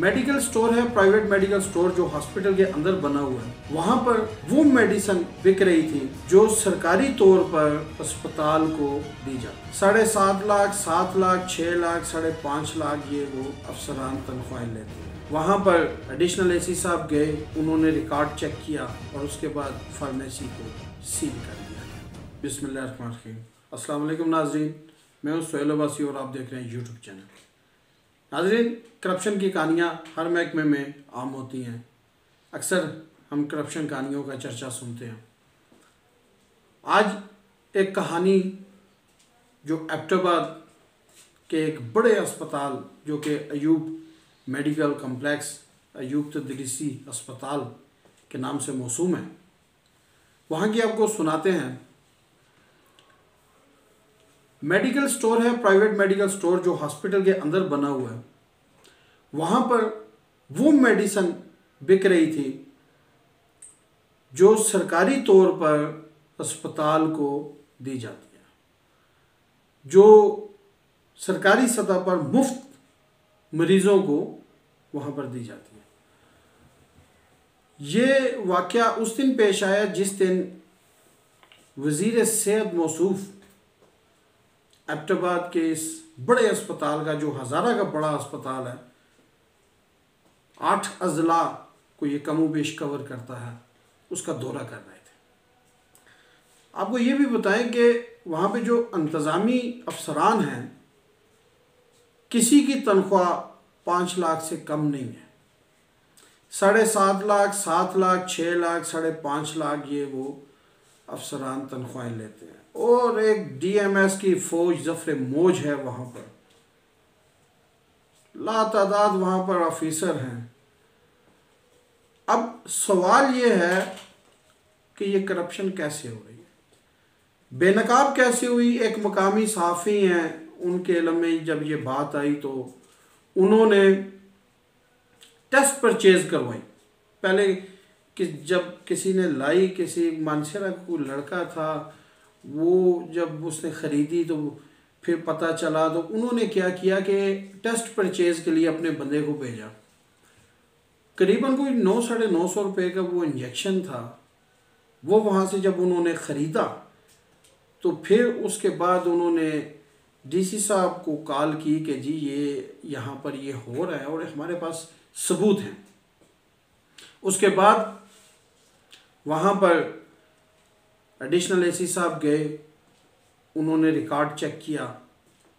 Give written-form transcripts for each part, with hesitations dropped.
Medical store है, private medical store जो hospital के अंदर बना हुआ है, वहाँ पर वो मेडिसिन बिक रही थी जो सरकारी तौर पर अस्पताल को दी जाती। 7.5 लाख, 7 लाख, 6 लाख, 5.5 लाख ये वो अफसरान तनख्वाहें लेते हैं। वहाँ पर एडिशनल एसी साहब गए, उन्होंने रिकॉर्ड चेक किया और उसके बाद फार्मेसी को सील कर दिया। बिस्मिल्लाहिर्रहमानिर्रहीम। अस्सलाम वालेकुम नाजरीन, मैं हूँ सोहेल अब्बासी और आप देख रहे हैं यूट्यूब चैनल। नाजरीन, करप्शन की कहानियाँ हर महकमे में आम होती हैं। अक्सर हम करप्शन कहानियों का चर्चा सुनते हैं। आज एक कहानी जो एबटाबाद के एक बड़े अस्पताल जो कि अयूब मेडिकल कम्प्लेक्स, अयूब तदरीसी अस्पताल के नाम से मौसूम है, वहाँ की आपको सुनाते हैं। मेडिकल स्टोर है, प्राइवेट मेडिकल स्टोर जो हॉस्पिटल के अंदर बना हुआ है, वहाँ पर वो मेडिसिन बिक रही थी जो सरकारी तौर पर अस्पताल को दी जाती है, जो सरकारी सतह पर मुफ्त मरीज़ों को वहाँ पर दी जाती है। ये वाक़या उस दिन पेश आया जिस दिन वज़ीर सेहत मौसूफ एबटाबाद के इस बड़े अस्पताल का, जो हज़ारा का बड़ा अस्पताल है, 8 अजला को ये कमो बेश कवर करता है, उसका दौरा कर रहे थे। आपको ये भी बताएं कि वहाँ पे जो इंतज़ामी अफसरान हैं, किसी की तनख्वाह 5 लाख से कम नहीं है। 7.5 लाख, 7 लाख, 6 लाख, 5.5 लाख ये वो अफसरान तनख्वाहें लेते हैं। और एक DMS की फ़ौज ज़फ़र मौज है वहाँ पर, लातादाद वहाँ पर ऑफिसर हैं। अब सवाल ये है कि ये करप्शन कैसे हो रही है, बेनकाब कैसे हुई। एक मकामी सहाफ़ी हैं, उनके इल्म में जब ये बात आई तो उन्होंने टेस्ट परचेज़ करवाई। पहले कि जब किसी ने लाई, किसी मानसरा को लड़का था, वो जब उसने ख़रीदी तो फिर पता चला, तो उन्होंने क्या किया कि टेस्ट परचेज़ के लिए अपने बंदे को भेजा। करीबन कोई 900-950 रुपये का वो इंजेक्शन था। वो वहाँ से जब उन्होंने ख़रीदा तो फिर उसके बाद उन्होंने DC साहब को कॉल की कि जी ये यहाँ पर ये हो रहा है और हमारे पास सबूत हैं। उसके बाद वहाँ पर एडिशनल एसी साहब गए, उन्होंने रिकॉर्ड चेक किया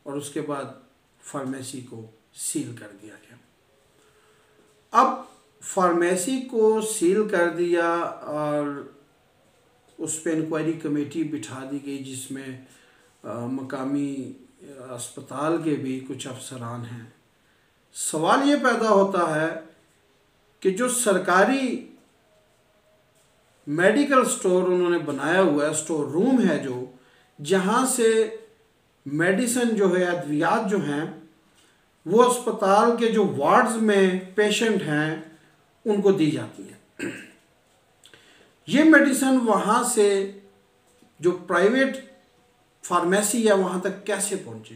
और उसके बाद फार्मेसी को सील कर दिया गया। अब फार्मेसी को सील कर दिया और उस पर इंक्वायरी कमेटी बिठा दी गई जिसमें मकामी अस्पताल के भी कुछ अफसरान हैं। सवाल ये पैदा होता है कि जो सरकारी मेडिकल स्टोर उन्होंने बनाया हुआ है, स्टोर रूम है जो, जहाँ से मेडिसिन जो है, अद्वियात जो हैं, वो अस्पताल के जो वार्ड्स में पेशेंट हैं उनको दी जाती है। ये मेडिसिन वहाँ से जो प्राइवेट फार्मेसी है वहाँ तक कैसे पहुँची,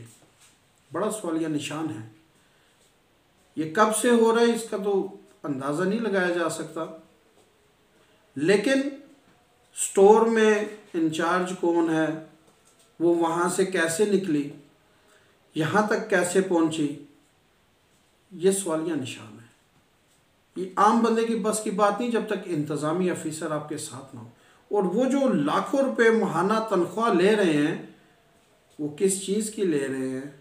बड़ा सवालिया निशान है। ये कब से हो रहा है इसका तो अंदाज़ा नहीं लगाया जा सकता, लेकिन स्टोर में इंचार्ज कौन है, वो वहाँ से कैसे निकली, यहाँ तक कैसे पहुँची, ये सवालिया निशान है। ये आम बंदे की बस की बात नहीं जब तक इंतज़ामी अफिसर आपके साथ ना हो। और वो जो लाखों रुपए माहाना तनख्वाह ले रहे हैं, वो किस चीज़ की ले रहे हैं?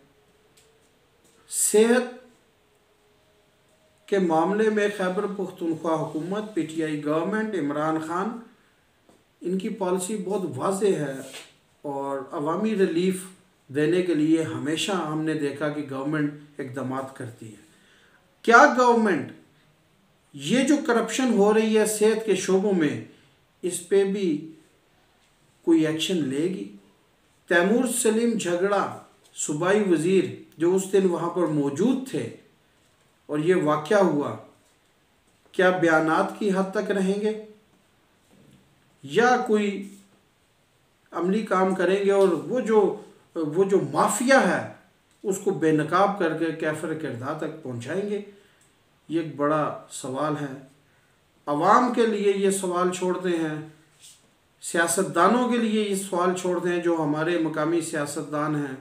सेहत के मामले में खैबर पख्तूनख्वा हुकूमत, PTI गवर्नमेंट, इमरान खान, इनकी पॉलिसी बहुत वाज़ेह है और अवामी रिलीफ देने के लिए हमेशा हमने देखा कि गवर्नमेंट इक़दाम करती है। क्या गवर्नमेंट ये जो करप्शन हो रही है सेहत के शोबों में, इस पे भी कोई एक्शन लेगी? तैमूर सलीम झगड़ा, सूबाई वज़ीर जो उस दिन वहाँ पर मौजूद थे और ये वाक़या हुआ, क्या बयानात की हद तक रहेंगे या कोई अमली काम करेंगे और वो जो माफिया है उसको बेनकाब करके कैफर किरदार तक पहुँचाएंगे? ये एक बड़ा सवाल है। अवाम के लिए ये सवाल छोड़ते हैं, सियासतदानों के लिए ये सवाल छोड़ते हैं जो हमारे मकामी सियासतदान हैं।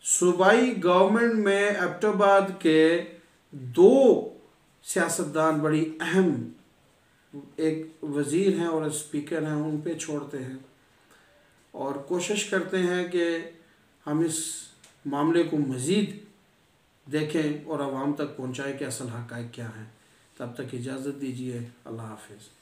सूबाई गवर्नमेंट में एबटाबाद के 2 सियासतदान बड़ी अहम, एक वज़ीर हैं और स्पीकर हैं, उन पे छोड़ते हैं और कोशिश करते हैं कि हम इस मामले को मज़ीद देखें और आवाम तक पहुँचाएँ कि असल हक़ाइक़ क्या हैं। तब तक इजाज़त दीजिए। अल्लाह हाफ़िज़।